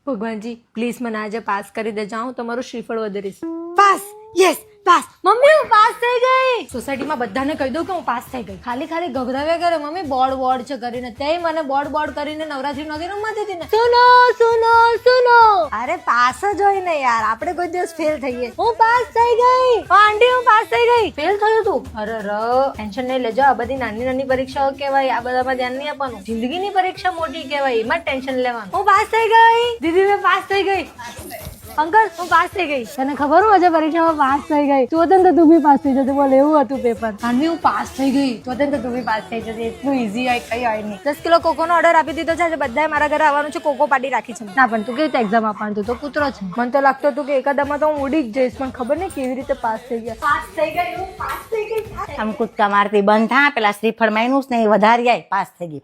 Bhagwanji please મને આજે pass કરી દેજો, હું તમારું શ્રીફળ વધારીશ. Pass, yes pass. મમ્મી હું પાસ થઈ ગઈ. સોસાયટીમાં બધાને કહી દઉં કે હું પાસ થઈ ગઈ. ખાલી ગભરાવ્યા કરે મમ્મી બોર્ડ છે કરીને. તે મને બોર્ડ કરીને નવરાત્રી નથી રમતી હતી ને. સુનો. અરે પાસ જ હોય ને યાર, આપણે કોઈ દિવસ ફેલ થઈએ. હું પાસ થઈ ગઈ. આંટી હું પાસ થઈ ગઈ. ફેલ થયું તું? અરે ટેન્શન નહીં લેજો, આ બધી નાની પરીક્ષાઓ કહેવાય, આ બધામાં ધ્યાન નહીં આપવાનું. જિંદગીની પરીક્ષા મોટી કહેવાય, એમાં ટેન્શન લેવાનું. હું પાસ થઈ ગઈ દીદી, મેં પાસ થઈ ગઈ. અંકલ હું પાસ થઈ ગઈ. તને ખબર હું આજે પરીક્ષામાં પાસ થઈ ગઈ. તો તું બી પાસ થઈ જશે. બોલ એવું હતું પેપર. આનવી હું પાસ થઈ ગઈ. તો તું બી પાસ થઈ જશે. એટલું ઈઝી હોય કઈ હોય નહીં. 10 કિલો કોકોનો ઓર્ડર આપી દીધો છે. આજે બધાએ મારા ઘરે આવવાનું છે. કોકો પાર્ટી રાખી છે. ના પણ તું કેવી રીતે એક્ઝામ આપવાનું? તું તો કૂતરો છે. મને તો લાગતું હતું કે એકાદામાં તો હું ઉડી જ જઈશ, પણ ખબર નહીં કેવી રીતે પાસ થઈ ગયા. પાસ થઈ ગઈ, હું પાસ થઈ ગઈ. આમ કૂદકા મારતી બંધ થા, પેલા શ્રીફળ માયનું ને વધારી આય. પાસ થઈ ગઈ.